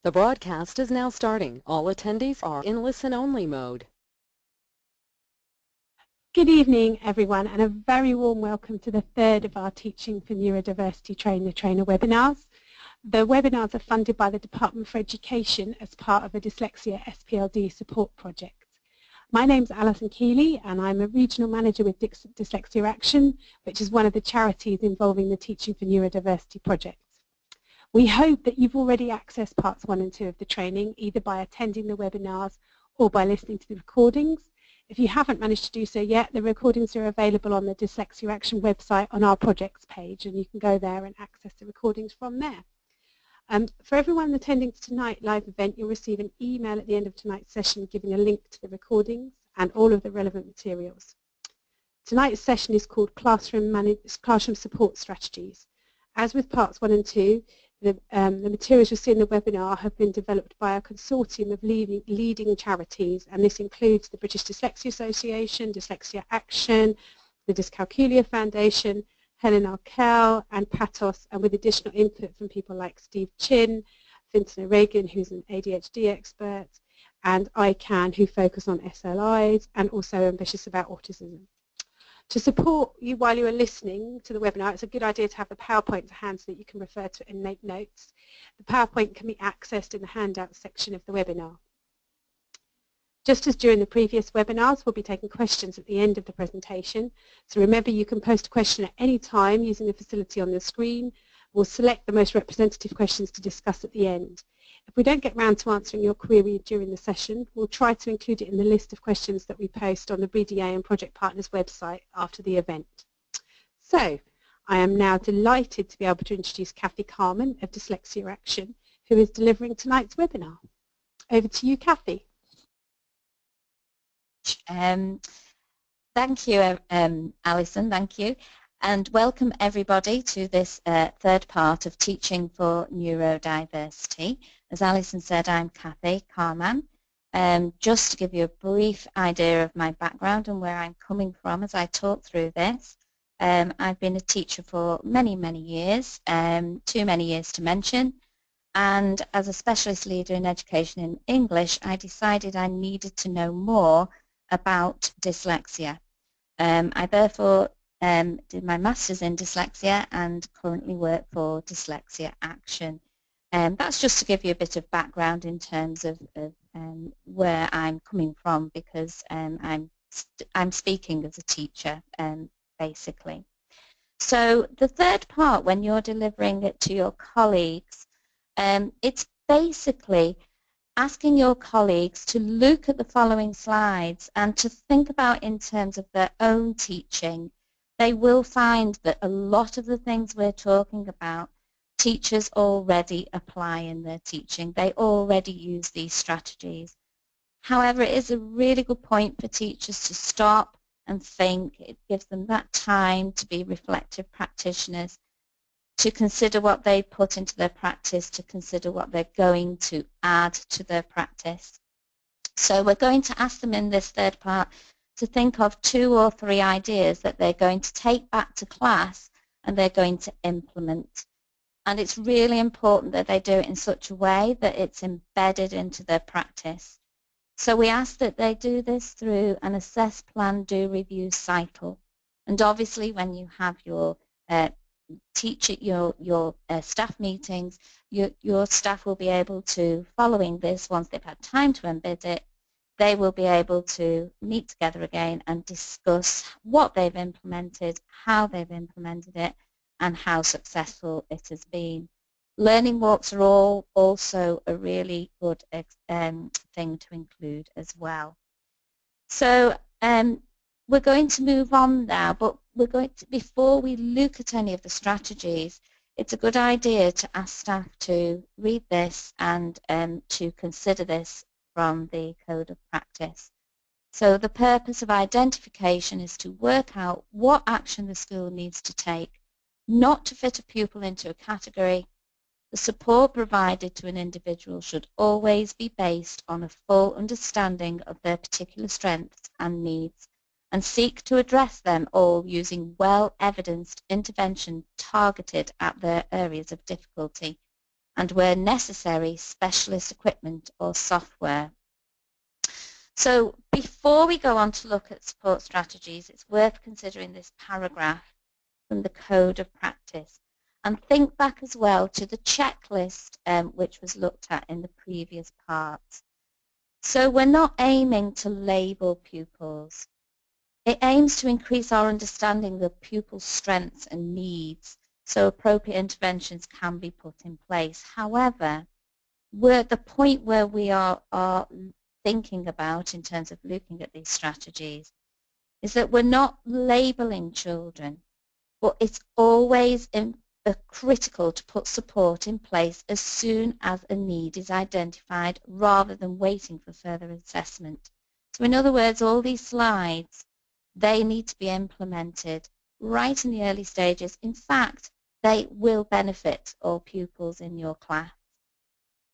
The broadcast is now starting. All attendees are in listen-only mode. Good evening, everyone, and a very warm welcome to the third of our Teaching for Neurodiversity Train the Trainer webinars. The webinars are funded by the Department for Education as part of a Dyslexia SPLD support project. My name's Alison Keeley, and I'm a Regional Manager with Dyslexia Action, which is one of the charities involving the Teaching for Neurodiversity project. We hope that you've already accessed parts 1 and 2 of the training, either by attending the webinars or by listening to the recordings. If you haven't managed to do so yet, the recordings are available on the Dyslexia Action website on our projects page, and you can go there and access the recordings from there. For everyone attending tonight's live event, you'll receive an email at the end of tonight's session giving a link to the recordings and all of the relevant materials. Tonight's session is called Classroom Support Strategies. As with parts 1 and 2, the materials you'll see in the webinar have been developed by a consortium of leading charities, and this includes the British Dyslexia Association, Dyslexia Action, the Dyscalculia Foundation, Helen Arkell and Patos, and with additional input from people like Steve Chin, Vincent O'Regan, who's an ADHD expert, and ICANN, who focus on SLIs and also ambitious about autism. To support you while you are listening to the webinar, it's a good idea to have the PowerPoint to hand so that you can refer to it and make notes. The PowerPoint can be accessed in the handout section of the webinar. Just as during the previous webinars, we'll be taking questions at the end of the presentation. So remember, you can post a question at any time using the facility on the screen. We'll select the most representative questions to discuss at the end. If we don't get round to answering your query during the session, we'll try to include it in the list of questions that we post on the BDA and Project Partners website after the event. So, I am now delighted to be able to introduce Kathy Carman of Dyslexia Action, who is delivering tonight's webinar. Over to you, Kathy. Thank you, Alison, thank you. And welcome everybody to this third part of Teaching for Neurodiversity. As Alison said, I'm Kathy Carman. Just to give you a brief idea of my background and where I'm coming from as I talk through this, I've been a teacher for many, many years, too many years to mention, and as a specialist leader in education in English, I decided I needed to know more about dyslexia. I therefore did my Masters in Dyslexia and currently work for Dyslexia Action. That's just to give you a bit of background in terms of where I'm coming from, because I'm speaking as a teacher, basically. So the third part, when you're delivering it to your colleagues, it's basically asking your colleagues to look at the following slides and to think about in terms of their own teaching. They will find that a lot of the things we're talking about, teachers already apply in their teaching. They already use these strategies. However, it is a really good point for teachers to stop and think. It gives them that time to be reflective practitioners, to consider what they put into their practice, to consider what they're going to add to their practice. So we're going to ask them in this third part to think of 2 or 3 ideas that they're going to take back to class and they're going to implement. And it's really important that they do it in such a way that it's embedded into their practice. So we ask that they do this through an assess, plan, do, review cycle. And obviously when you have your staff meetings, your staff will be able to, following this, once they've had time to embed it, they will be able to meet together again and discuss what they've implemented, how they've implemented it, and how successful it has been. Learning walks are also a really good thing to include as well. So we're going to move on now, but we're going to, before we look at any of the strategies, it's a good idea to ask staff to read this and to consider this from the Code of Practice. So the purpose of identification is to work out what action the school needs to take, not to fit a pupil into a category. The support provided to an individual should always be based on a full understanding of their particular strengths and needs, and seek to address them all using well-evidenced intervention targeted at their areas of difficulty. and where necessary, specialist equipment or software. So before we go on to look at support strategies, it's worth considering this paragraph from the Code of Practice, and think back as well to the checklist which was looked at in the previous part. So we're not aiming to label pupils. It aims to increase our understanding of pupils' strengths and needs so appropriate interventions can be put in place. However, we're at the point where we are thinking about in terms of looking at these strategies is that we're not labeling children, but it's always critical to put support in place as soon as a need is identified rather than waiting for further assessment. So in other words, all these slides, they need to be implemented right in the early stages. In fact, they will benefit all pupils in your class.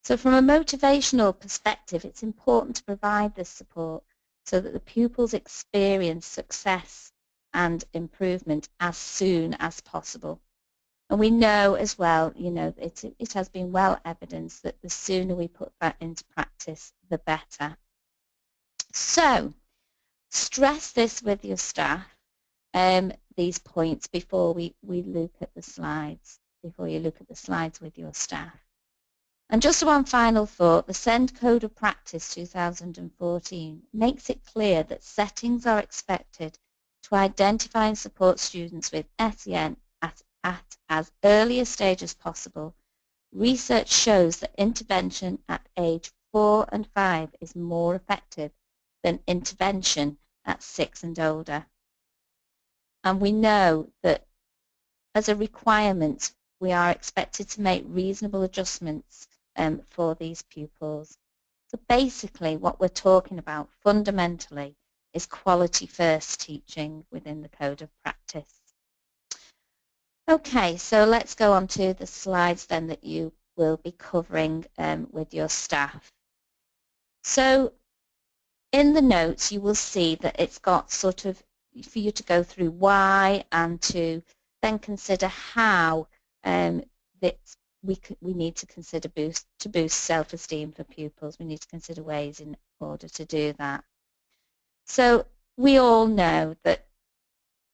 So from a motivational perspective, it's important to provide this support so that the pupils experience success and improvement as soon as possible. And we know as well, it has been well evidenced that the sooner we put that into practice, the better. So stress this with your staff, these points before we look at the slides, before you look at the slides with your staff. And just one final thought, the SEND Code of Practice 2014 makes it clear that settings are expected to identify and support students with SEN at as early a stage as possible. Research shows that intervention at age 4 and 5 is more effective than intervention at 6 and older. And we know that as a requirement, we are expected to make reasonable adjustments for these pupils. So basically what we're talking about fundamentally is quality first teaching within the Code of Practice. Okay, so let's go on to the slides then that you will be covering with your staff. So in the notes you will see that it's got sort of for you to go through why and to then consider how that we need to consider to boost self-esteem for pupils. We need to consider ways in order to do that. So we all know that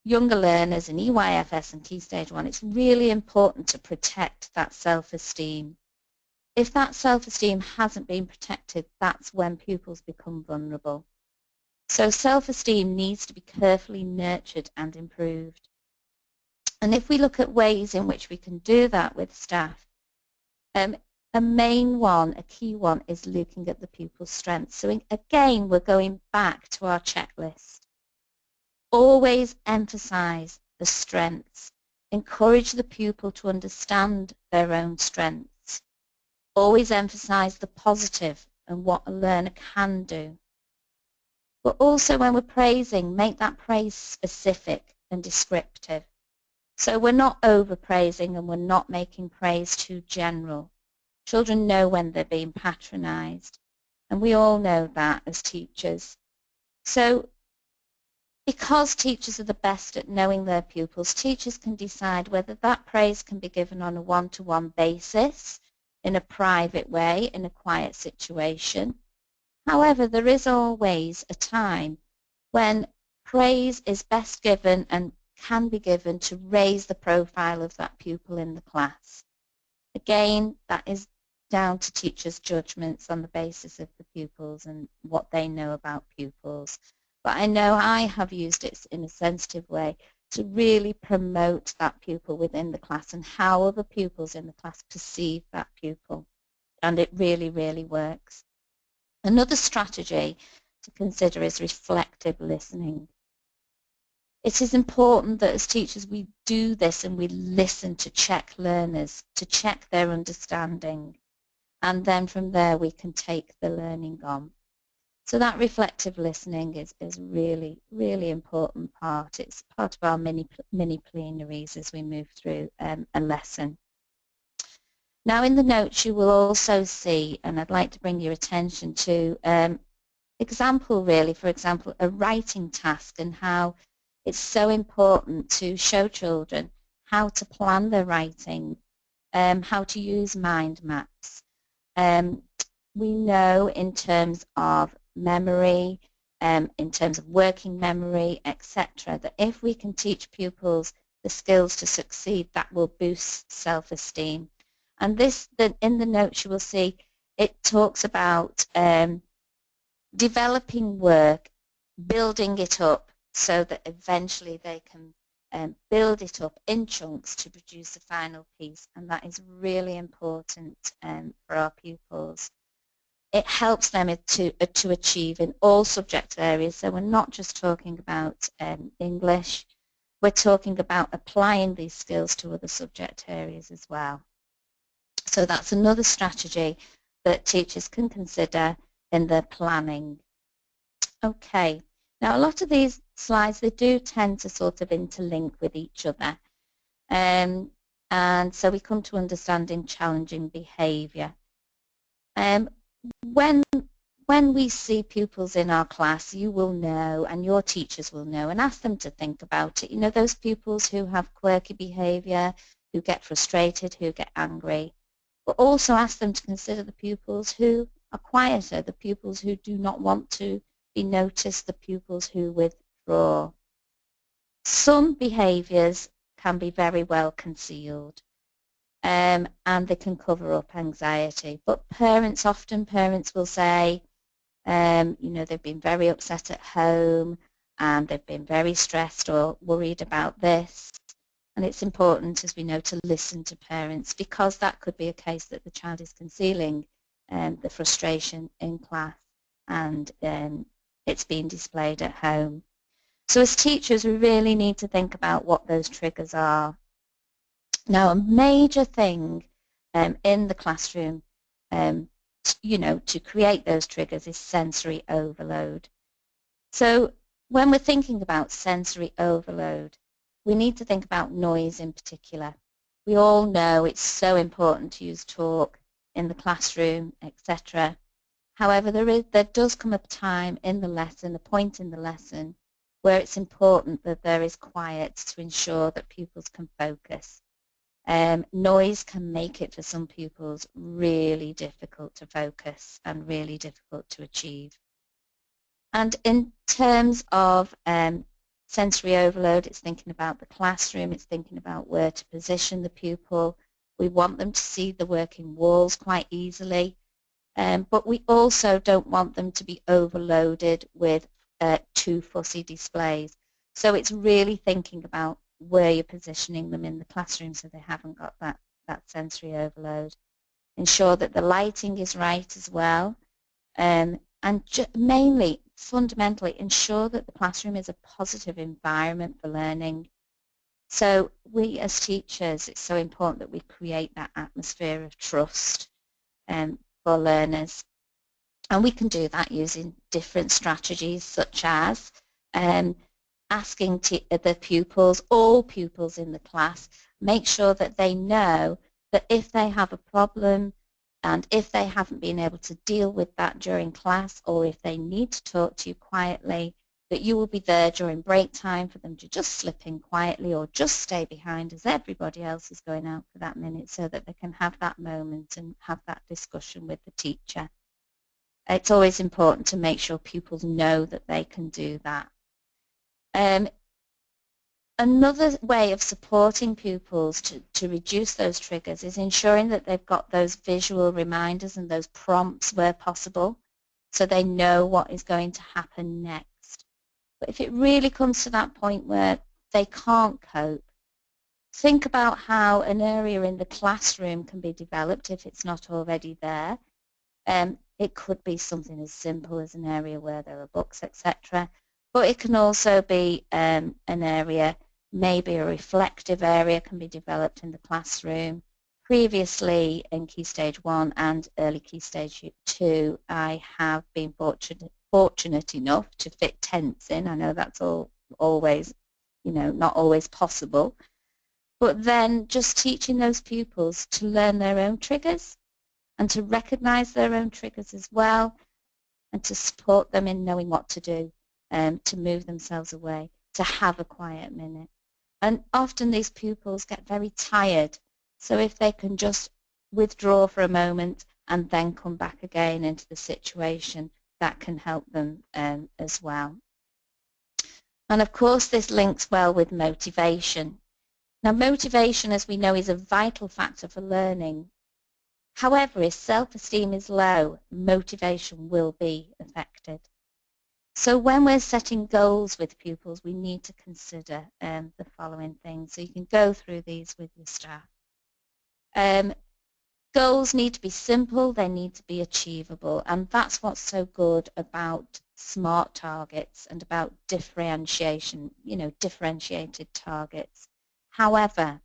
younger learners in EYFS and Key Stage 1, it's really important to protect that self-esteem. If that self-esteem hasn't been protected, that's when pupils become vulnerable. So self-esteem needs to be carefully nurtured and improved. And if we look at ways in which we can do that with staff, a main one, a key one, is looking at the pupil's strengths. So again, we're going back to our checklist. Always emphasize the strengths. Encourage the pupil to understand their own strengths. Always emphasize the positive and what a learner can do. But also when we're praising, make that praise specific and descriptive. So we're not overpraising and we're not making praise too general. Children know when they're being patronized, and we all know that as teachers. So because teachers are the best at knowing their pupils, teachers can decide whether that praise can be given on a one-to-one basis, in a private way, in a quiet situation. However, there is always a time when praise is best given and can be given to raise the profile of that pupil in the class. Again, that is down to teachers' judgments on the basis of the pupils and what they know about pupils. But I know I have used it in a sensitive way to really promote that pupil within the class and how other pupils in the class perceive that pupil. And it really, really works. Another strategy to consider is reflective listening. It is important that as teachers we do this and we listen to check learners, to check their understanding, and then from there we can take the learning on. So that reflective listening is really, really important part. It's part of our mini plenaries as we move through a lesson. Now in the notes you will also see, and I'd like to bring your attention to example really, for example, a writing task and how it's so important to show children how to plan their writing how to use mind maps. We know in terms of memory, in terms of working memory, etc., that if we can teach pupils the skills to succeed, that will boost self-esteem. And this, in the notes you will see, it talks about developing work, building it up so that eventually they can build it up in chunks to produce the final piece, and that is really important for our pupils. It helps them to achieve in all subject areas, so we're not just talking about English, we're talking about applying these skills to other subject areas as well. So that's another strategy that teachers can consider in their planning. Okay, now a lot of these slides, they do tend to sort of interlink with each other. And so we come to understanding challenging behaviour. When we see pupils in our class, you will know, and your teachers will know, and ask them to think about it. You know, those pupils who have quirky behaviour, who get frustrated, who get angry. But also ask them to consider the pupils who are quieter, the pupils who do not want to be noticed, the pupils who withdraw. Some behaviours can be very well concealed. And they can cover up anxiety. But parents will say, you know, they've been very upset at home and they've been very stressed or worried about this. And it's important, as we know, to listen to parents, because that could be a case that the child is concealing the frustration in class and it's being displayed at home. So as teachers, we really need to think about what those triggers are. Now, a major thing in the classroom, you know, to create those triggers is sensory overload. So when we're thinking about sensory overload, we need to think about noise in particular. We all know it's so important to use talk in the classroom, etc. However, there does come a time in the lesson, a point in the lesson, where it's important that there is quiet to ensure that pupils can focus. Noise can make it for some pupils really difficult to focus and really difficult to achieve. And in terms of sensory overload, it's thinking about the classroom, it's thinking about where to position the pupil. We want them to see the working walls quite easily, but we also don't want them to be overloaded with too fussy displays. So it's really thinking about where you're positioning them in the classroom so they haven't got that sensory overload. Ensure that the lighting is right as well, and mainly, fundamentally, ensure that the classroom is a positive environment for learning. So we as teachers, it's so important that we create that atmosphere of trust for learners. And we can do that using different strategies, such as asking the pupils, all pupils in the class, make sure that they know that if they have a problem and if they haven't been able to deal with that during class, or if they need to talk to you quietly, that you will be there during break time for them to just slip in quietly or just stay behind as everybody else is going out for that minute, so that they can have that moment and have that discussion with the teacher. It's always important to make sure pupils know that they can do that. Another way of supporting pupils to reduce those triggers is ensuring that they've got those visual reminders and those prompts where possible, so they know what is going to happen next. But if it really comes to that point where they can't cope, think about how an area in the classroom can be developed if it's not already there. It could be something as simple as an area where there are books, etc. But it can also be an area, maybe a reflective area can be developed in the classroom. Previously in Key Stage 1 and early Key Stage 2, I have been fortunate enough to fit tents in. I know that's always, you know, not always possible. But then just teaching those pupils to learn their own triggers and to recognise their own triggers as well, and to support them in knowing what to do, to move themselves away, to have a quiet minute. And often these pupils get very tired So if they can just withdraw for a moment and then come back again into the situation, that can help them as well. And of course this links well with motivation. Now motivation, as we know, is a vital factor for learning. However, if self-esteem is low, motivation will be affected. So when we're setting goals with pupils, we need to consider the following things. So you can go through these with your staff. Goals need to be simple, they need to be achievable, and that's what's so good about SMART targets and about differentiation, differentiated targets. However,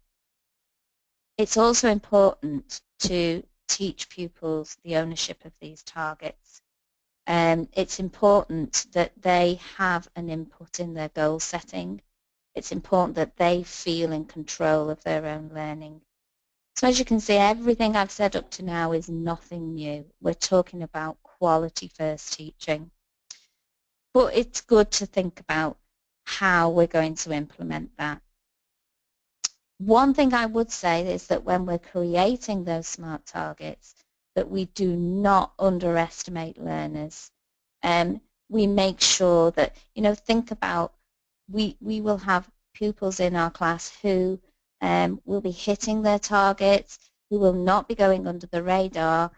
it's also important to teach pupils the ownership of these targets. It's important that they have an input in their goal setting. It's important that they feel in control of their own learning. So as you can see, everything I've said up to now is nothing new. We're talking about quality first teaching. But it's good to think about how we're going to implement that. One thing I would say is that when we're creating those SMART targets, that we do not underestimate learners. We make sure that, think about, we will have pupils in our class who will be hitting their targets, who will not be going under the radar,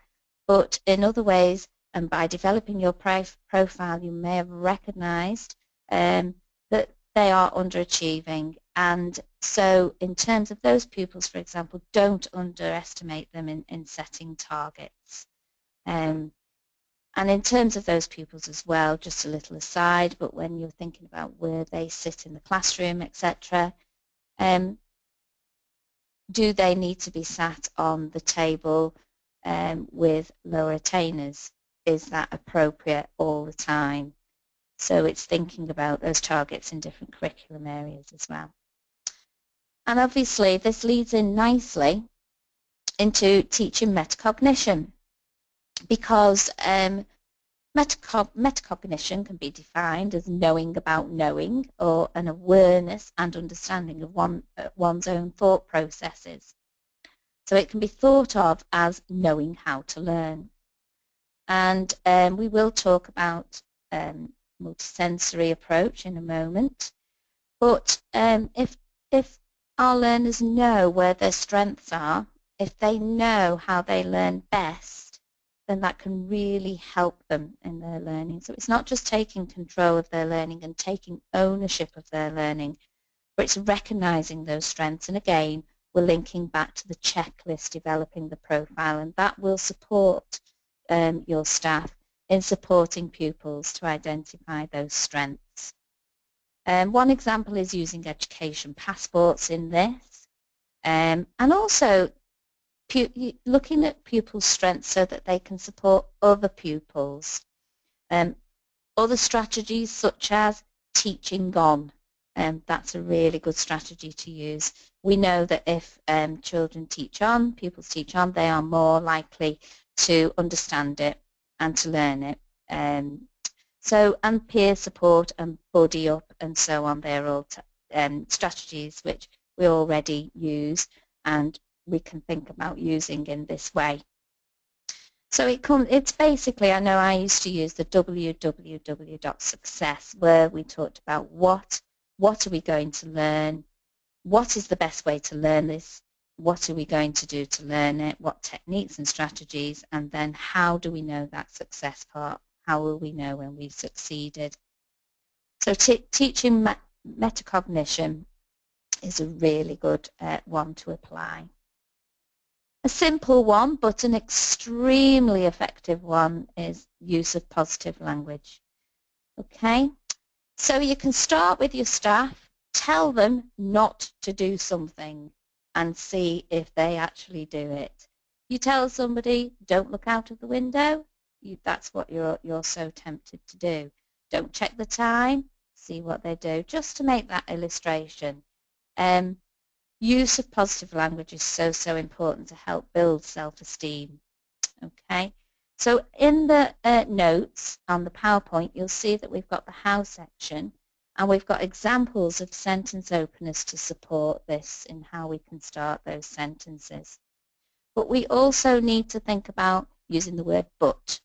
but in other ways, and by developing your profile, you may have recognized that they are underachieving. And so in terms of those pupils, for example, don't underestimate them in setting targets. And in terms of those pupils as well, just a little aside, but when you're thinking about where they sit in the classroom, etc., do they need to be sat on the table with lower attainers? Is that appropriate all the time? So it's thinking about those targets in different curriculum areas as well. And obviously this leads in nicely into teaching metacognition, because metacognition can be defined as knowing about knowing, or an awareness and understanding of one's own thought processes. So it can be thought of as knowing how to learn. And we will talk about multisensory approach in a moment. But if our learners know where their strengths are, if they know how they learn best, then that can really help them in their learning. So it's not just taking control of their learning and taking ownership of their learning, but it's recognizing those strengths. And again, we're linking back to the checklist, developing the profile, and that will support your staff in supporting pupils to identify those strengths. One example is using education passports in this, and also looking at pupils' strengths so that they can support other pupils. Other strategies such as teaching on, that's a really good strategy to use. We know that if children teach on, pupils teach on, they are more likely to understand it and to learn it. And peer support and buddy up and so on, they're all strategies which we already use and we can think about using in this way. So it's basically, I know I used to use the www.success, where we talked about what are we going to learn, what is the best way to learn this, what are we going to do to learn it, what techniques and strategies, and then how do we know that success part, how will we know when we've succeeded. So teaching metacognition is a really good one to apply. A simple one, but an extremely effective one, is use of positive language. Okay, so you can start with your staff, tell them not to do something and see if they actually do it. You tell somebody, don't look out of the window, that's what you're so tempted to do. Don't check the time, see what they do, just to make that illustration. Use of positive language is so important to help build self-esteem. Okay, so in the notes on the PowerPoint, you'll see that we've got the how section, And we've got examples of sentence openers to support this in how we can start those sentences. But we also need to think about using the word but.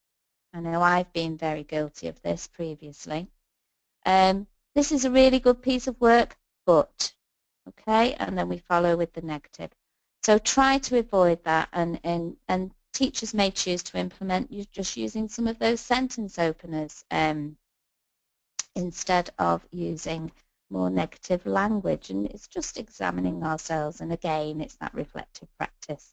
I know I've been very guilty of this previously. This is a really good piece of work, but, okay, and then we follow with the negative. So try to avoid that, and teachers may choose to implement just using some of those sentence openers instead of using more negative language, and it's just examining ourselves, and again it's that reflective practice.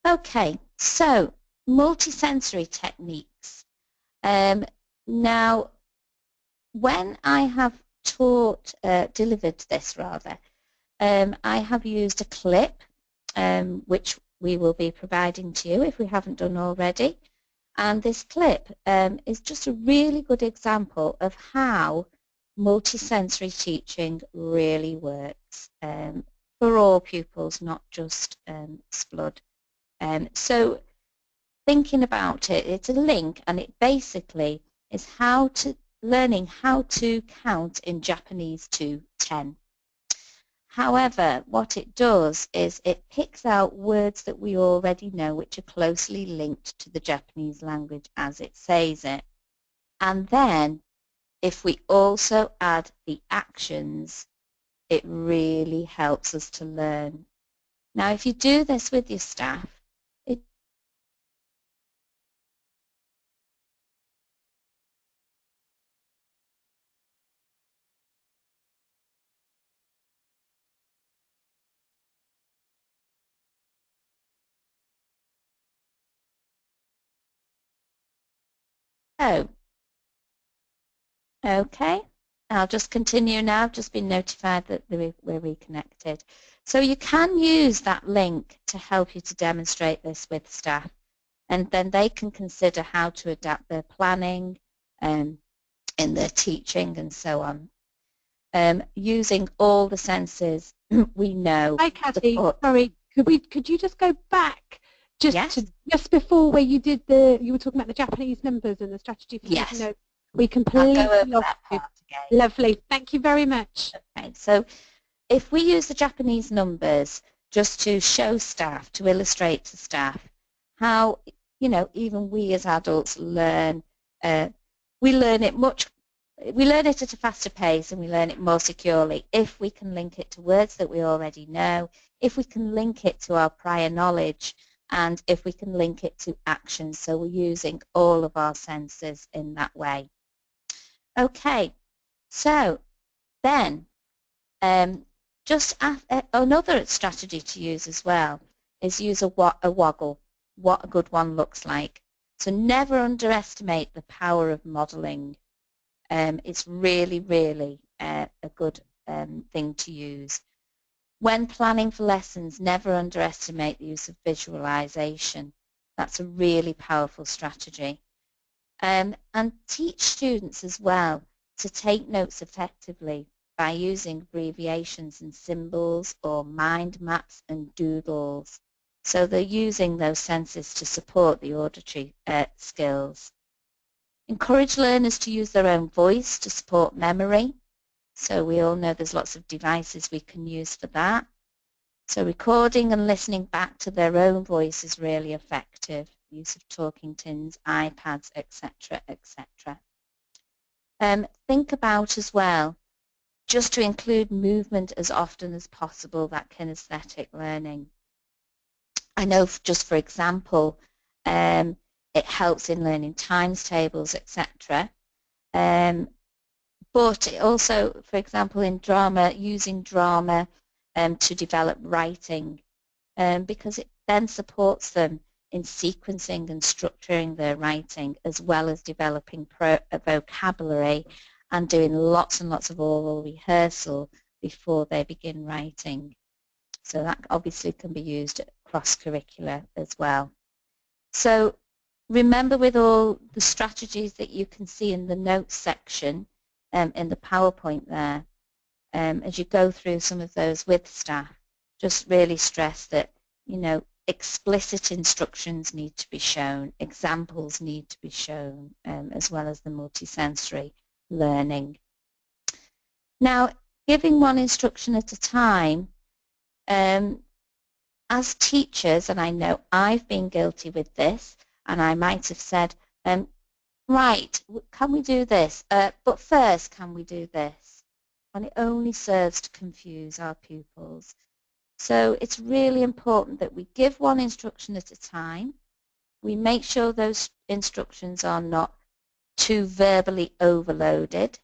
Okay, so multisensory techniques. Now, when I have taught, delivered this rather, I have used a clip which we will be providing to you if we haven't done already. And this clip is just a really good example of how multisensory teaching really works for all pupils, not just SPLUD. So thinking about it, it's a link, and it basically is learning how to count in Japanese to 10. However, what it does is it picks out words that we already know which are closely linked to the Japanese language as it says it. And then if we also add the actions, it really helps us to learn. Now, if you do this with your staff, okay, I'll just continue now. I've just been notified that we're reconnected. So you can use that link to help you to demonstrate this with staff, and then they can consider how to adapt their planning in their teaching and so on. Using all the senses we know. Hi, Kathy. Sorry, could you just go back just before where you were talking about the Japanese numbers and the strategy for taking notes. We completely lost you. Lovely. Thank you very much. Okay, so if we use the Japanese numbers just to show staff, to illustrate to staff how, you know, even we as adults learn, we learn it at a faster pace, and we learn it more securely if we can link it to words that we already know, if we can link it to our prior knowledge, and if we can link it to actions. So we're using all of our senses in that way. Okay, so then just another strategy to use as well is use a woggle, what a good one looks like. So never underestimate the power of modelling. It's really, really a good thing to use. When planning for lessons, never underestimate the use of visualization. That's a really powerful strategy. And teach students as well to take notes effectively by using abbreviations and symbols or mind maps and doodles. So they're using those senses to support the auditory skills. Encourage learners to use their own voice to support memory. So we all know there's lots of devices we can use for that. So recording and listening back to their own voice is really effective. Use of talking tins, iPads, etc., etc. Think about as well, just to include movement as often as possible, that kinesthetic learning. I know just for example, it helps in learning times tables, etc. But it also, for example, in drama, using drama to develop writing, because it then supports them in sequencing and structuring their writing, as well as developing vocabulary and doing lots and lots of oral rehearsal before they begin writing. So that obviously can be used cross-curricular as well. So remember, with all the strategies that you can see in the notes section in the PowerPoint there, as you go through some of those with staff, just really stress that, you know, explicit instructions need to be shown, examples need to be shown, as well as the multisensory learning. Now, giving one instruction at a time, as teachers, and I know I've been guilty with this, and I might have said, right, can we do this? But first, can we do this? And it only serves to confuse our pupils. So it's really important that we give one instruction at a time. We make sure those instructions are not too verbally overloaded,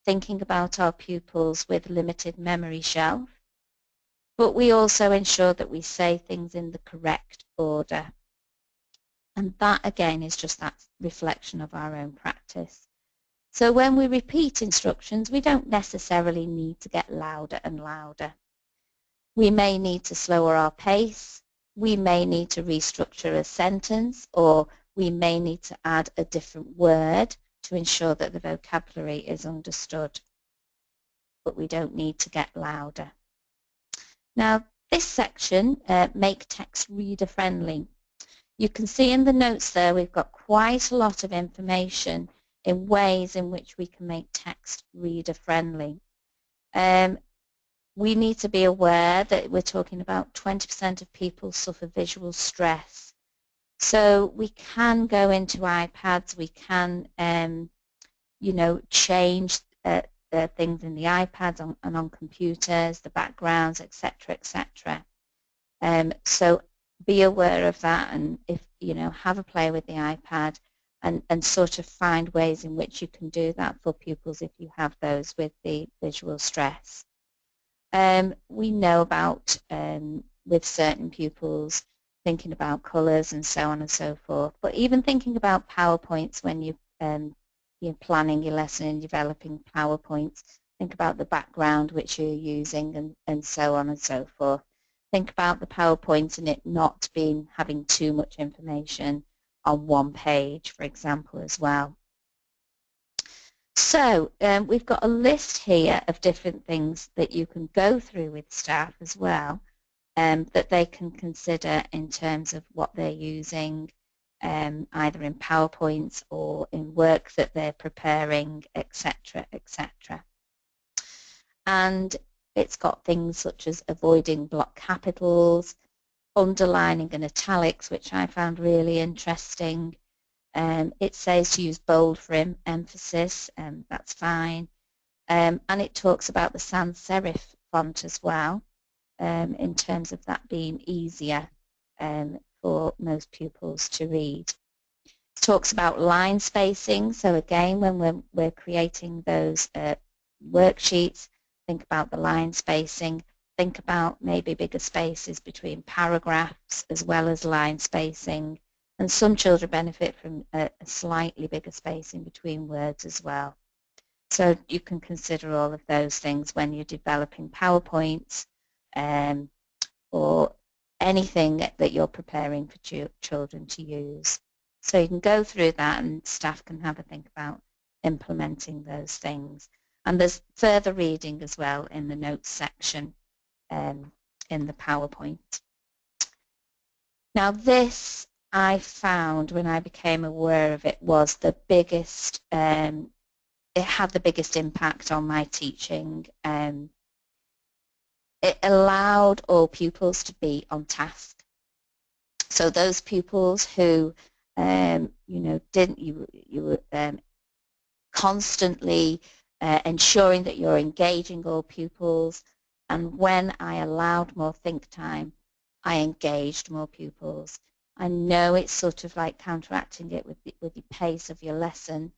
thinking about our pupils with limited memory shelf. But we also ensure that we say things in the correct order. And that, again, is just that reflection of our own practice. So when we repeat instructions, we don't necessarily need to get louder and louder. We may need to slower our pace. We may need to restructure a sentence, or we may need to add a different word to ensure that the vocabulary is understood. But we don't need to get louder. Now, this section, make text reader friendly. You can see in the notes there we've got quite a lot of information in ways in which we can make text reader friendly. We need to be aware that we're talking about 20% of people suffer visual stress. So we can go into iPads, we can change things in the iPads and on computers, the backgrounds, etc., etc. So be aware of that, and if have a play with the iPad and sort of find ways in which you can do that for pupils if you have those with the visual stress. We know about with certain pupils thinking about colours and so on and so forth, but even thinking about PowerPoints when you're planning your lesson and developing PowerPoints, think about the background which you're using and so on and so forth. Think about the PowerPoint and it not having too much information on one page, for example, as well. So we've got a list here of different things that you can go through with staff as well, that they can consider in terms of what they're using, either in PowerPoints or in work that they're preparing, etc., etc. And it's got things such as avoiding block capitals, underlining and italics, which I found really interesting. It says to use bold for emphasis, that's fine. And it talks about the sans serif font as well, in terms of that being easier for most pupils to read. It talks about line spacing, so again, when we're creating those worksheets, think about the line spacing, think about maybe bigger spaces between paragraphs as well as line spacing. And some children benefit from a slightly bigger spacing between words as well. So you can consider all of those things when you're developing PowerPoints or anything that you're preparing for children to use. So you can go through that and staff can have a think about implementing those things. And there's further reading as well in the notes section in the PowerPoint. Now this, I found when I became aware of it, was the biggest, it had the biggest impact on my teaching. It allowed all pupils to be on task. So those pupils who, you were constantly ensuring that you're engaging all pupils, and when I allowed more think time, I engaged more pupils. I know it's sort of like counteracting it with the pace of your lesson,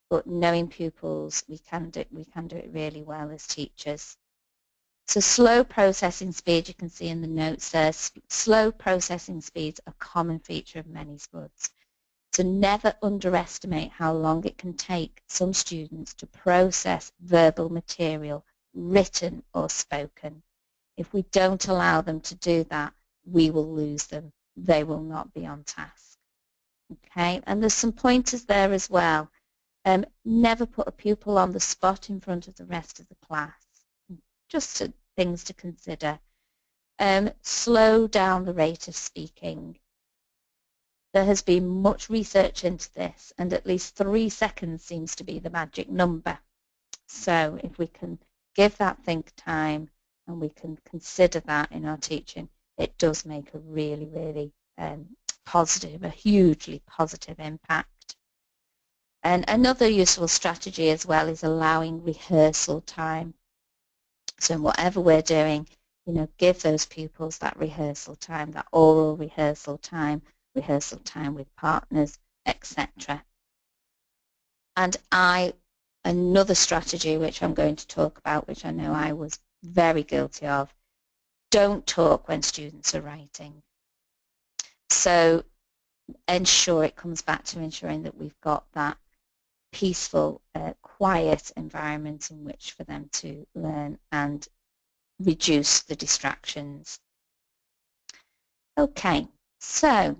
but knowing pupils, we can do it really well as teachers. So slow processing speed, you can see in the notes there, slow processing speeds are a common feature of many SPUDs. So never underestimate how long it can take some students to process verbal material, written or spoken. If we don't allow them to do that, we will lose them. They will not be on task. Okay, and there's some pointers there as well. Never put a pupil on the spot in front of the rest of the class. Just things to consider. Slow down the rate of speaking. There has been much research into this, and at least 3 seconds seems to be the magic number. So if we can give that think time and we can consider that in our teaching, it does make a really, really positive, a hugely positive impact. And another useful strategy as well is allowing rehearsal time. So in whatever we're doing, you know, give those pupils that rehearsal time, that oral rehearsal time with partners, etc. And another strategy which I'm going to talk about, which I know I was very guilty of, don't talk when students are writing. So ensure, it comes back to ensuring that we've got that peaceful, quiet environment in which for them to learn and reduce the distractions. Okay, so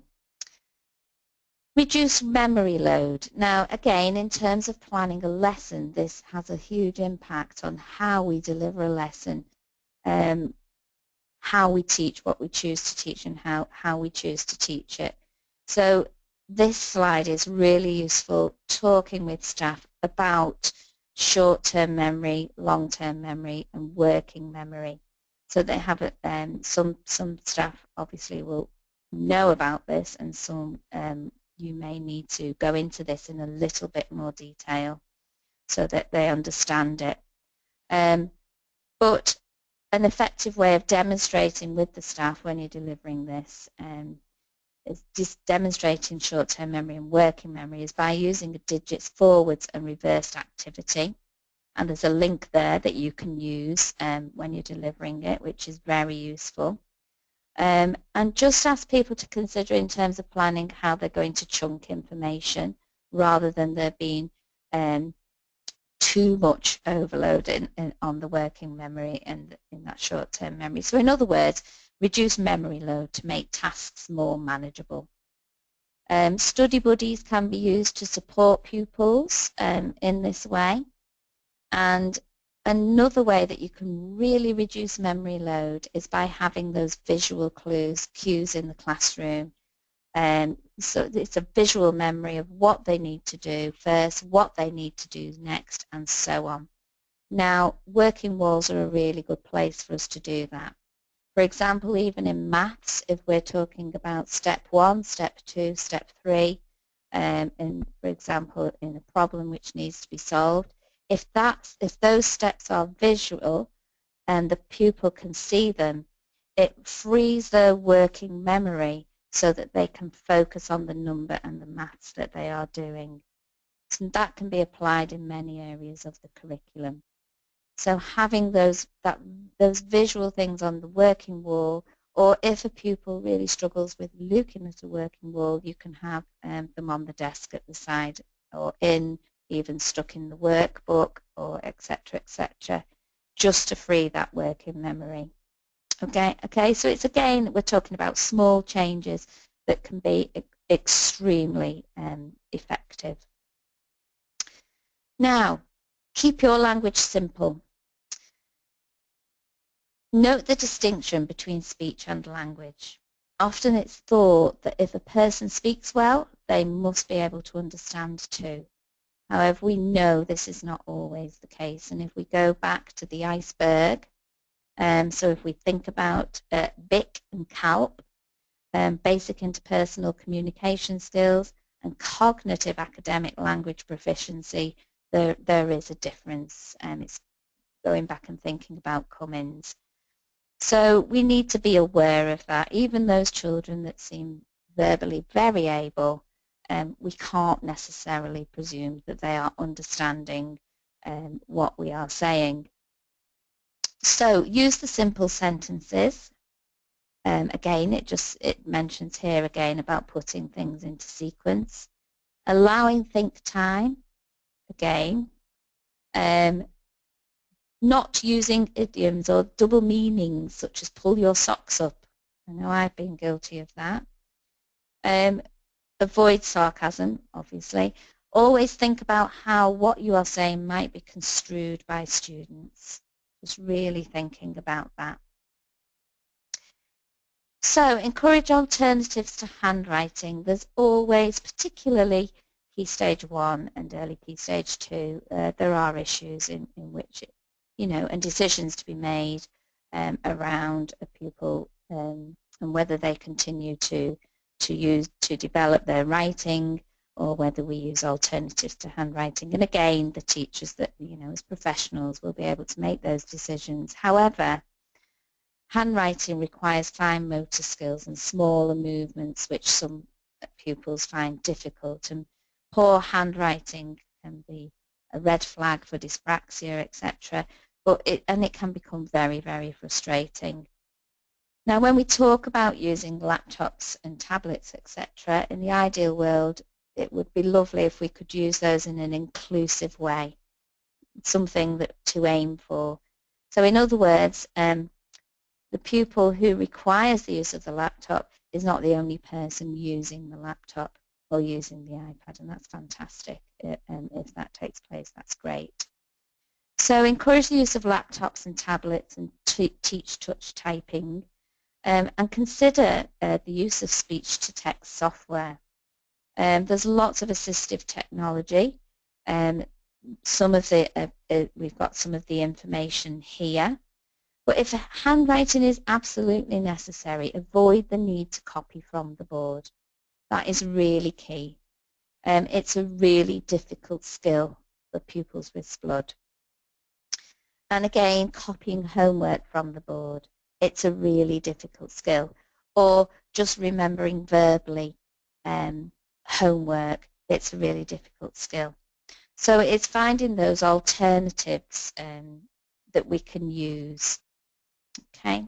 reduce memory load. Now again, in terms of planning a lesson, this has a huge impact on how we deliver a lesson, how we teach, what we choose to teach, and how we choose to teach it. So this slide is really useful, talking with staff about short-term memory, long-term memory, and working memory. So they have some staff obviously will know about this, and some you may need to go into this in a little bit more detail so that they understand it. But an effective way of demonstrating with the staff when you're delivering this is just demonstrating short-term memory and working memory is by using a digits forwards and reversed activity. And there's a link there that you can use when you're delivering it, which is very useful. And just ask people to consider in terms of planning how they're going to chunk information rather than there being too much overload on the working memory and in that short-term memory. So in other words, reduce memory load to make tasks more manageable. Study buddies can be used to support pupils in this way. And another way that you can really reduce memory load is by having those visual cues in the classroom. So it's a visual memory of what they need to do first, what they need to do next, and so on. Now, working walls are a really good place for us to do that. For example, even in maths, if we're talking about step 1, step 2, step 3, and for example, in a problem which needs to be solved, if those steps are visual and the pupil can see them, it frees their working memory so that they can focus on the number and the maths that they are doing. So that can be applied in many areas of the curriculum. So having those visual things on the working wall, or if a pupil really struggles with looking at a working wall, you can have them on the desk at the side or even stuck in the workbook or etc., just to free that working memory. Okay, so it's again, we're talking about small changes that can be extremely effective. Now, keep your language simple. Note the distinction between speech and language. Often it's thought that if a person speaks well, they must be able to understand too. However, we know this is not always the case, and if we go back to the iceberg, so if we think about BIC and CALP, basic interpersonal communication skills, and cognitive academic language proficiency, there is a difference, and it's going back and thinking about Cummins. So we need to be aware of that. Even those children that seem verbally very able, we can't necessarily presume that they are understanding what we are saying. So use the simple sentences. Again, it mentions here again about putting things into sequence. Allowing think time, again. Not using idioms or double meanings such as pull your socks up. I know I've been guilty of that. Avoid sarcasm, obviously. Always think about how what you are saying might be construed by students. Just really thinking about that. So encourage alternatives to handwriting. There's always, particularly Key Stage 1 and early Key Stage 2, there are issues in which and decisions to be made around a pupil and whether they continue to develop their writing, or whether we use alternatives to handwriting. And again, the teachers that, as professionals, will be able to make those decisions. However, handwriting requires fine motor skills and smaller movements, which some pupils find difficult, and poor handwriting can be a red flag for dyspraxia, etc. It can become very, very frustrating. Now, when we talk about using laptops and tablets, etc., in the ideal world, it would be lovely if we could use those in an inclusive way, something to aim for. So in other words, the pupil who requires the use of the laptop is not the only person using the laptop or using the iPad, and that's fantastic. If that takes place, that's great. So encourage the use of laptops and tablets and teach touch typing, and consider the use of speech-to-text software. There's lots of assistive technology. We've got some of the information here. But if handwriting is absolutely necessary, avoid the need to copy from the board. That is really key. It's a really difficult skill for pupils with SPLUD. And again, copying homework from the board. It's a really difficult skill. Or just remembering verbally homework. It's a really difficult skill. So it's finding those alternatives that we can use. Okay,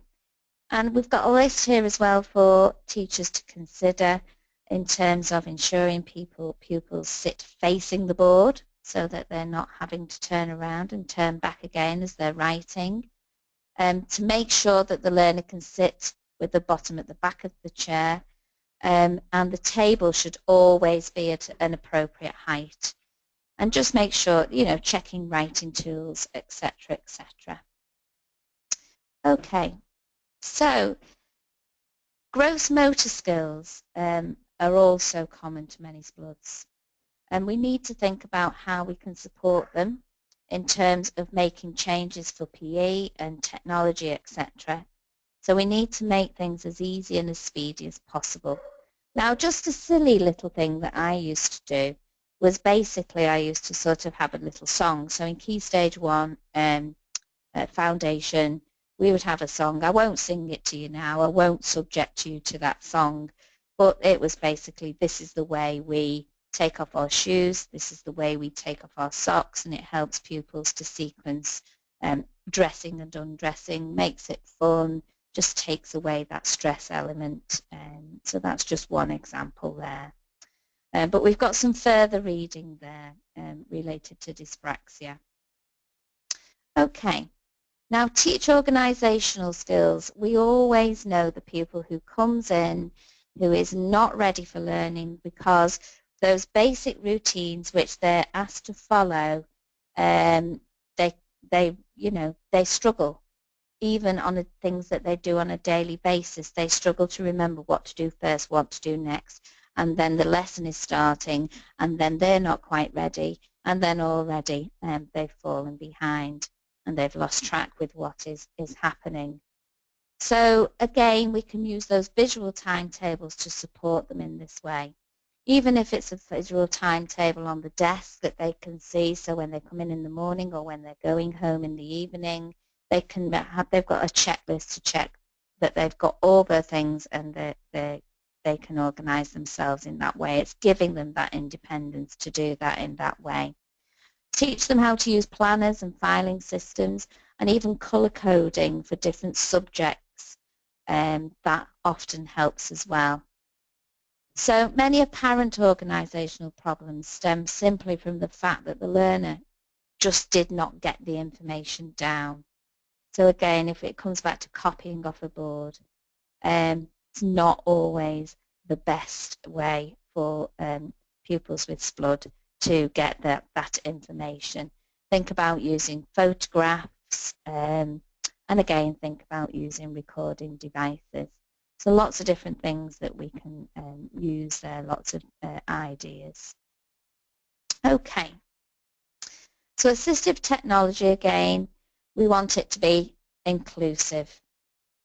and we've got a list here as well for teachers to consider in terms of ensuring pupils sit facing the board so that they're not having to turn around and turn back again as they're writing. To make sure that the learner can sit with the bottom at the back of the chair, and the table should always be at an appropriate height. And just make sure, checking writing tools, etc., etc. Okay, so gross motor skills are also common to many SPLUDs, and we need to think about how we can support them in terms of making changes for PE and technology, etc. So we need to make things as easy and as speedy as possible. Now, just a silly little thing that I used to do was basically I used to sort of have a little song. So in Key Stage 1 Foundation, we would have a song. I won't sing it to you now. I won't subject you to that song. But it was basically, this is the way we take off our shoes, this is the way we take off our socks, and it helps pupils to sequence dressing and undressing, makes it fun, just takes away that stress element. So that's just one example there. But we've got some further reading there related to dyspraxia. Okay, now teach organisational skills. We always know the pupil who comes in who is not ready for learning because those basic routines which they're asked to follow, they struggle. Even on the things that they do on a daily basis, they struggle to remember what to do first, what to do next, and then the lesson is starting, and then they're not quite ready, and then already they've fallen behind, and they've lost track with what is happening. So again, we can use those visual timetables to support them in this way. Even if it's a visual timetable on the desk that they can see, so when they come in the morning or when they're going home in the evening, they've got a checklist to check that they've got all their things and they can organise themselves in that way. It's giving them that independence to do that in that way. Teach them how to use planners and filing systems and even colour coding for different subjects. That often helps as well. So many apparent organisational problems stem simply from the fact that the learner just did not get the information down. So again, if it comes back to copying off a board, it's not always the best way for pupils with SPLUD to get that information. Think about using photographs, and again, think about using recording devices. So lots of different things that we can use there, lots of ideas. Okay, so assistive technology again, we want it to be inclusive.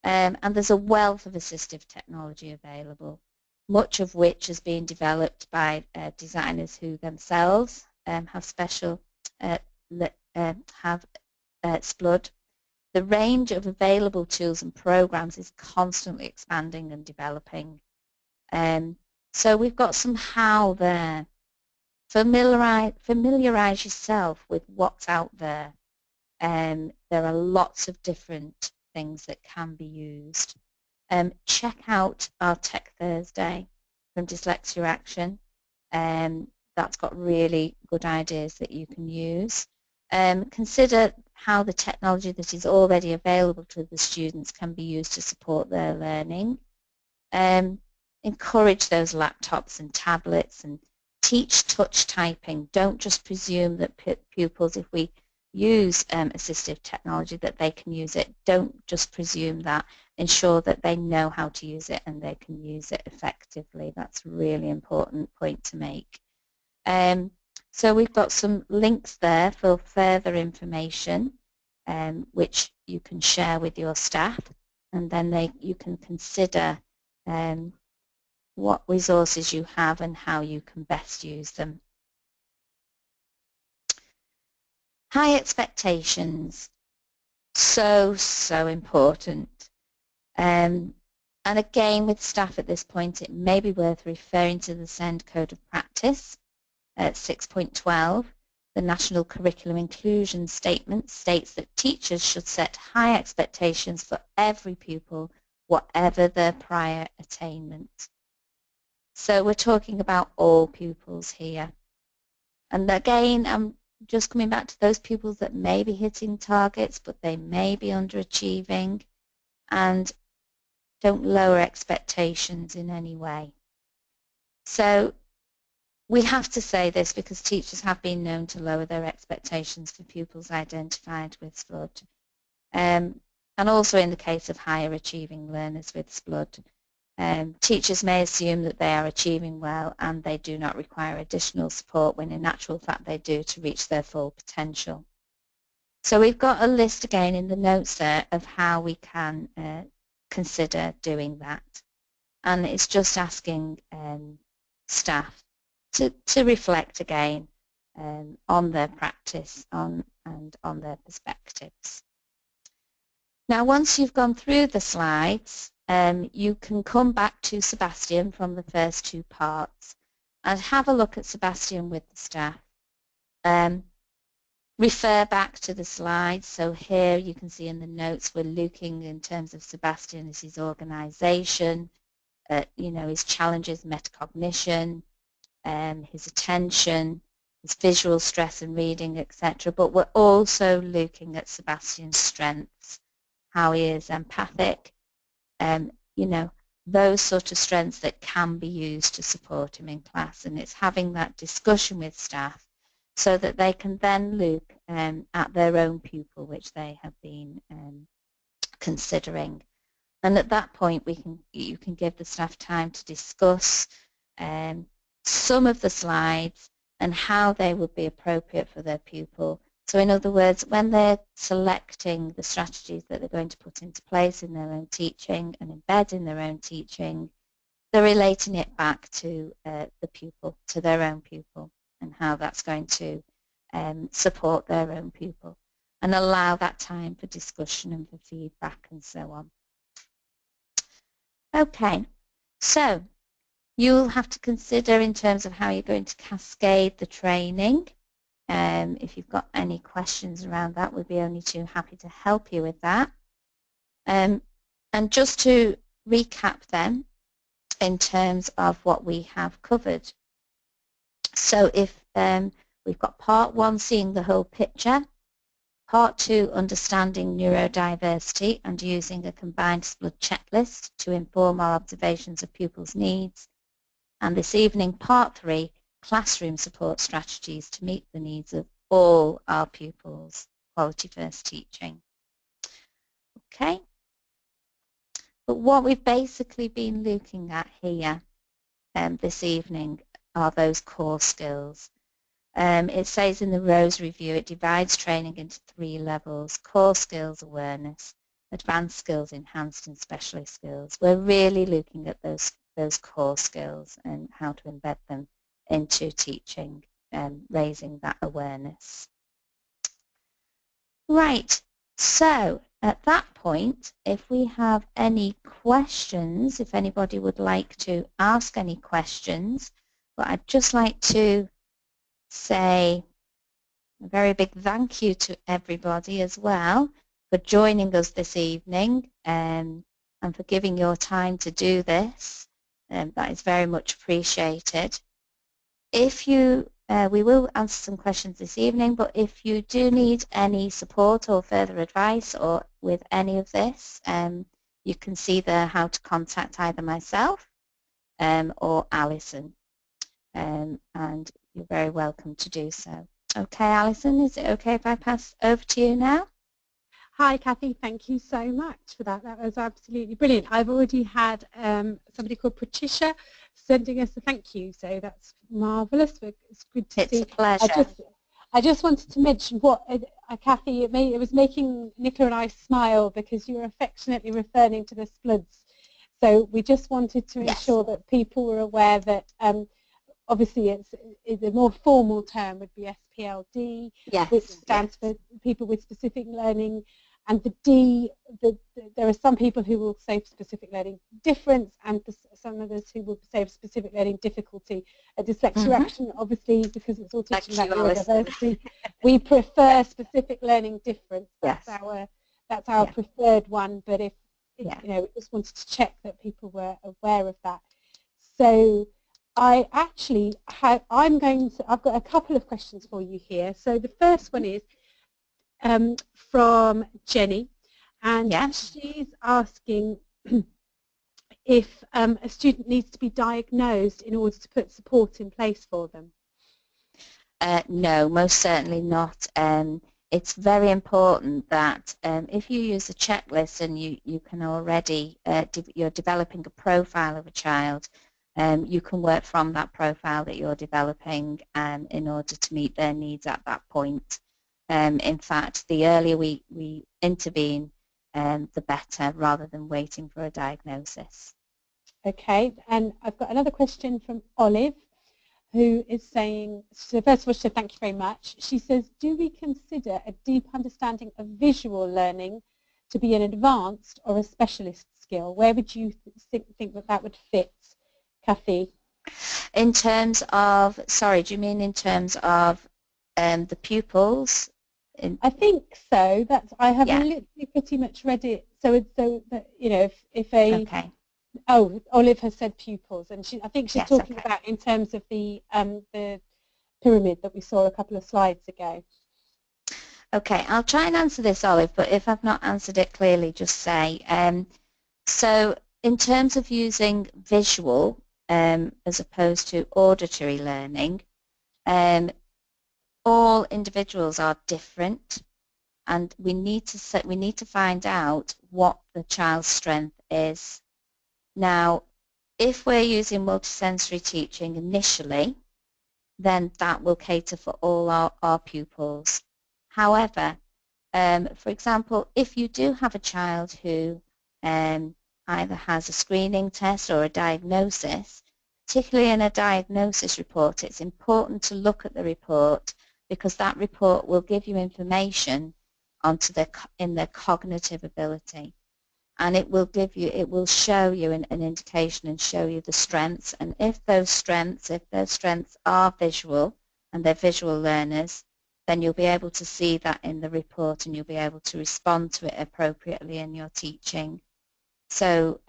And there's a wealth of assistive technology available, much of which has been developed by designers who themselves have special SPLUD. The range of available tools and programs is constantly expanding and developing. So we've got some how there. Familiarize yourself with what's out there. There are lots of different things that can be used. Check out our Tech Thursday from Dyslexia Action. That's got really good ideas that you can use. Consider how the technology that is already available to the students can be used to support their learning. Encourage those laptops and tablets and teach touch typing. Don't just presume that pupils, if we use assistive technology, that they can use it. Don't just presume that. Ensure that they know how to use it and they can use it effectively. That's a really important point to make. So we've got some links there for further information, which you can share with your staff, and then you can consider what resources you have and how you can best use them. High expectations, so important. And again, with staff at this point, it may be worth referring to the SEND Code of Practice at 6.12. The National Curriculum Inclusion Statement states that teachers should set high expectations for every pupil, whatever their prior attainment. So we're talking about all pupils here. And again, I'm just coming back to those pupils that may be hitting targets, but they may be underachieving, and don't lower expectations in any way. So we have to say this because teachers have been known to lower their expectations for pupils identified with SPLUD. And also in the case of higher achieving learners with SPLUD. Teachers may assume that they are achieving well and they do not require additional support when in actual fact they do to reach their full potential. So we've got a list again in the notes there of how we can consider doing that. And it's just asking staff to reflect again on their practice and on their perspectives. Now once you've gone through the slides, you can come back to Sebastian from the first two parts and have a look at Sebastian with the staff. Refer back to the slides. So here you can see in the notes we're looking in terms of Sebastian as his organisation, his challenges, metacognition, his attention, his visual stress and reading, etc. But we're also looking at Sebastian's strengths, how he is empathic, those sort of strengths that can be used to support him in class. And it's having that discussion with staff so that they can then look at their own pupil, which they have been considering. And at that point, you can give the staff time to discuss some of the slides and how they would be appropriate for their pupil. So in other words, when they're selecting the strategies that they're going to put into place in their own teaching and embed in their own teaching, they're relating it back to the pupil, to their own pupil, and how that's going to support their own pupil, and allow that time for discussion and for feedback and so on. Okay, so you'll have to consider in terms of how you're going to cascade the training. If you've got any questions around that, we'd be only too happy to help you with that. And just to recap then, in terms of what we have covered. So if we've got part one, seeing the whole picture, part two, understanding neurodiversity and using a combined SPLUD checklist to inform our observations of pupils' needs, and this evening, part three, classroom support strategies to meet the needs of all our pupils, quality first teaching. Okay. But what we've basically been looking at here this evening are those core skills. It says in the Rose Review, it divides training into 3 levels: core skills awareness, advanced skills, enhanced and specialist skills. We're really looking at those core skills and how to embed them into teaching and raising that awareness. Right, so at that point, if we have any questions, if anybody would like to ask any questions, but I'd just like to say a very big thank you to everybody as well for joining us this evening and for giving your time to do this. That is very much appreciated. If you, we will answer some questions this evening, but if you do need any support or further advice or with any of this, you can see there how to contact either myself or Alison, and you're very welcome to do so. Okay, Alison, is it okay if I pass over to you now? Hi, Kathy. Thank you so much for that. That was absolutely brilliant. I've already had somebody called Patricia sending us a thank you, so that's marvellous. It's good to see. It's a pleasure. I just wanted to mention what, Kathy, it was making Nicola and I smile because you were affectionately referring to the sploods. So we just wanted to ensure that people were aware that obviously it's a more formal term would be SPLD, which stands for people with specific learning, and the D, there are some people who will say specific learning difference and some others who will say specific learning difficulty. At Dyslexia Action, obviously, because it's all teaching about neurodiversity, we prefer specific learning difference. That's our preferred one, but if you know, we just wanted to check that people were aware of that. So I actually have, I've got a couple of questions for you here. So the first one is from Jenny, and she's asking if a student needs to be diagnosed in order to put support in place for them. No, most certainly not. It's very important that if you use a checklist and you can already, you're developing a profile of a child, you can work from that profile that you're developing in order to meet their needs at that point. In fact, the earlier we intervene, the better, rather than waiting for a diagnosis. Okay, and I've got another question from Olive, who is saying, so first of all, she said thank you very much. She says, do we consider a deep understanding of visual learning to be an advanced or a specialist skill? Where would you think that would fit, Kathy? In terms of, sorry, do you mean in terms of the pupils? I think so. That's, I have literally pretty much read it. So that, you know, if a oh, Olive has said pupils, and I think she's talking about in terms of the pyramid that we saw a couple of slides ago. Okay, I'll try and answer this, Olive, but if I've not answered it clearly, just say. So in terms of using visual as opposed to auditory learning, all individuals are different, and we need to find out what the child's strength is. Now, if we're using multisensory teaching initially, then that will cater for all our pupils. However, for example, if you do have a child who either has a screening test or a diagnosis, particularly in a diagnosis report, it's important to look at the report, because that report will give you information onto in their cognitive ability. And it will give you, it will show you an indication and show you the strengths. And if those strengths are visual and they're visual learners, then you'll be able to see that in the report and you'll be able to respond to it appropriately in your teaching. So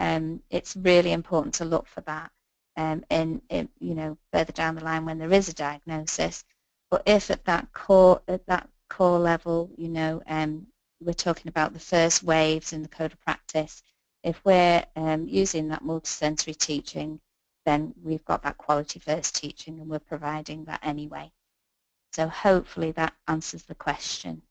it's really important to look for that you know, further down the line when there is a diagnosis. But if at that core level, you know, we're talking about the first waves in the code of practice, if we're using that multisensory teaching, then we've got that quality first teaching and we're providing that anyway. So hopefully that answers the question.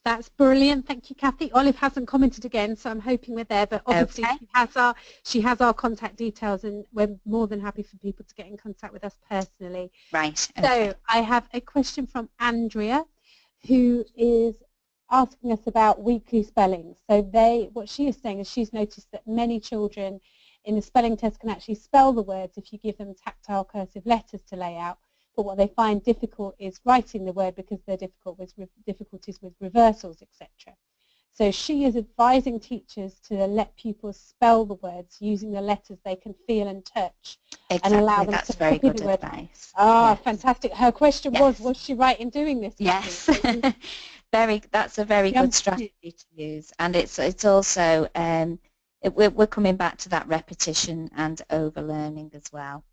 That's brilliant. Thank you, Kathy. Olive hasn't commented again, so I'm hoping we're there. But obviously, Okay. she has our contact details, and we're more than happy for people to get in contact with us personally. Right. Okay. So I have a question from Andrea, who is asking us about weekly spelling. So what she is saying is she's noticed that many children in the spelling test can actually spell the words if you give them tactile cursive letters to lay out. But what they find difficult is writing the word because they're difficulties with reversals, etc. So she is advising teachers to let pupils spell the words using the letters they can feel and touch, Exactly. and allow them That's to very copy good the word. advice. Ah, Yes. fantastic. Her question was she right in doing this? Yes. That's a very good strategy to use, and it's also we're coming back to that repetition and overlearning as well.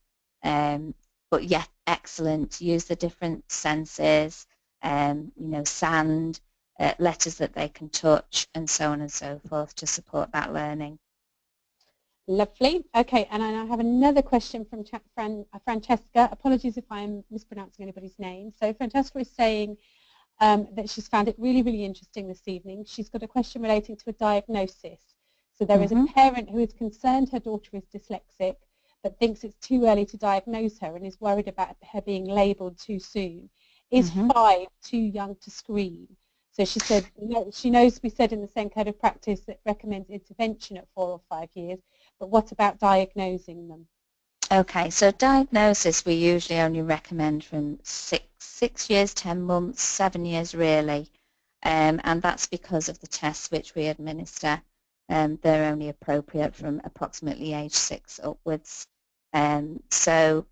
But yeah, excellent. Use the different senses, you know, sound, letters that they can touch, and so on and so forth to support that learning. Lovely. Okay, and I have another question from Francesca. Apologies if I'm mispronouncing anybody's name. So Francesca is saying that she's found it really, really interesting this evening. She's got a question relating to a diagnosis. So there is a parent who is concerned her daughter is dyslexic, but thinks it's too early to diagnose her and is worried about her being labelled too soon. Is 5 too young to screen? So she said, she knows we said in the same code of practice that recommends intervention at 4 or 5 years, but what about diagnosing them? Okay, so diagnosis we usually only recommend from 6 years, 10 months, 7 years really, and that's because of the tests which we administer. They're only appropriate from approximately age 6 upwards. So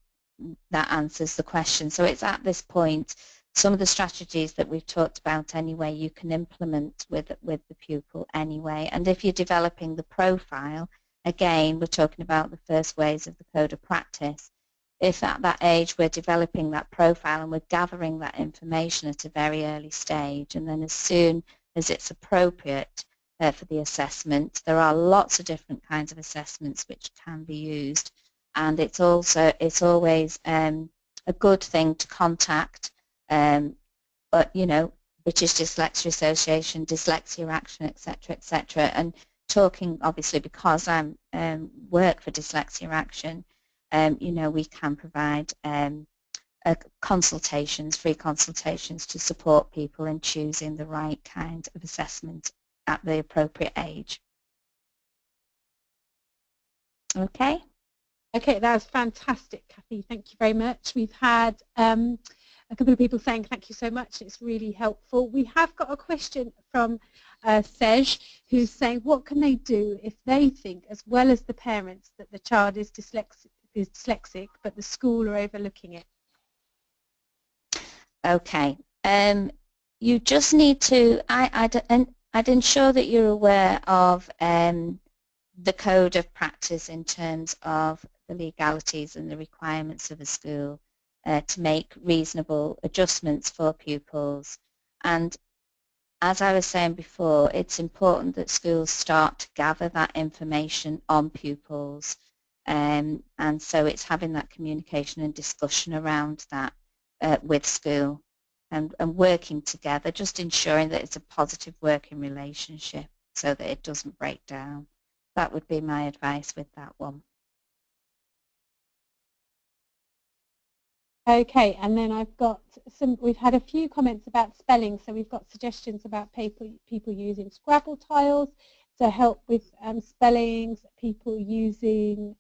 that answers the question. So it's at this point, some of the strategies that we've talked about anyway, you can implement with the pupil anyway. And if you're developing the profile, again, we're talking about the first ways of the code of practice. If at that age we're developing that profile and we're gathering that information at a very early stage, and then as soon as it's appropriate for the assessment, there are lots of different kinds of assessments which can be used, and it's always a good thing to contact, but you know, British Dyslexia Association, Dyslexia Action, etc., and talking obviously because I'm work for Dyslexia Action, you know, we can provide consultations, free consultations to support people in choosing the right kind of assessment at the appropriate age. Okay. Okay, that was fantastic, Kathy. Thank you very much. We've had a couple of people saying thank you so much. It's really helpful. We have got a question from Sej, who's saying what can they do if they think, as well as the parents, that the child is dyslexic, but the school are overlooking it? Okay. You just need to, I'd ensure that you're aware of the code of practice in terms of the legalities and the requirements of a school to make reasonable adjustments for pupils. And as I was saying before, it's important that schools start to gather that information on pupils, and so it's having that communication and discussion around that with school and working together, just ensuring that it's a positive working relationship so that it doesn't break down. That would be my advice with that one. Okay, and then I've got we've had a few comments about spelling, so we've got suggestions about people using Scrabble tiles to help with spellings, people using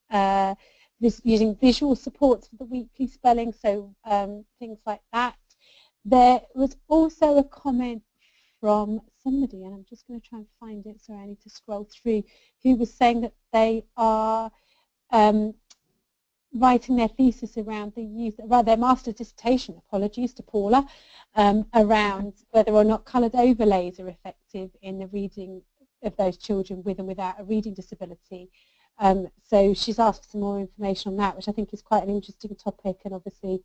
using visual supports for the weekly spelling, so things like that. There was also a comment from somebody, and I'm just going to try and find it, so I need to scroll through, who was saying that they are writing their thesis around the use, their master's dissertation, apologies to Paula, around whether or not coloured overlays are effective in the reading of those children with and without a reading disability. So she's asked for some more information on that, which I think is quite an interesting topic, and obviously,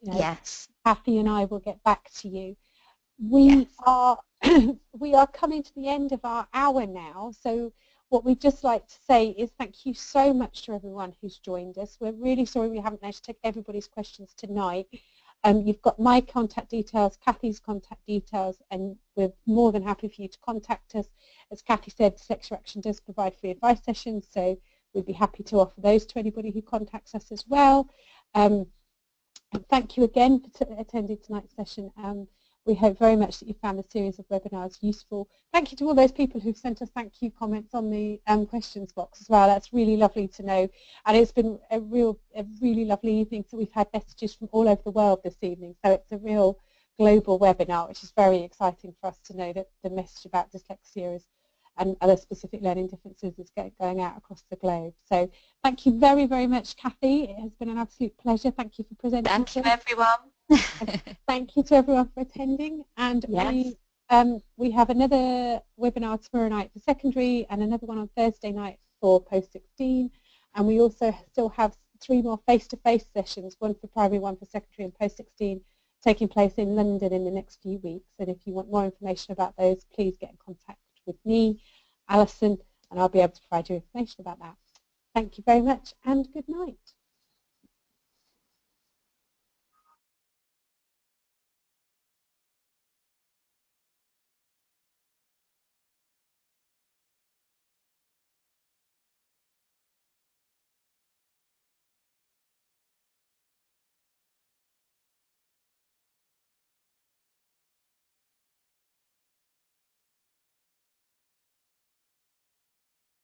you know, yes, Kathy and I will get back to you. We are we are coming to the end of our hour now, so what we'd just like to say is thank you so much to everyone who's joined us. We're really sorry we haven't managed to take everybody's questions tonight, You've got my contact details, Kathy's contact details, and we're more than happy for you to contact us. As Kathy said, Dyslexia Action does provide free advice sessions, so we'd be happy to offer those to anybody who contacts us as well. And thank you again for attending tonight's session. We hope very much that you found the series of webinars useful. Thank you to all those people who've sent us thank you comments on the questions box as well. That's really lovely to know. And it's been a really lovely evening. So we've had messages from all over the world this evening. So it's a real global webinar, which is very exciting for us to know that the message about dyslexia and other specific learning differences is going out across the globe. So thank you very, very much, Kathy. It has been an absolute pleasure. Thank you for presenting. Thank you, everyone. Thank you to everyone for attending. And yes. we have another webinar tomorrow night for secondary and another one on Thursday night for post-16. And we also still have 3 more face-to-face sessions, one for primary, one for secondary and post-16, taking place in London in the next few weeks. And if you want more information about those, please get in contact with me, Alison, and I'll be able to provide you information about that. Thank you very much and good night.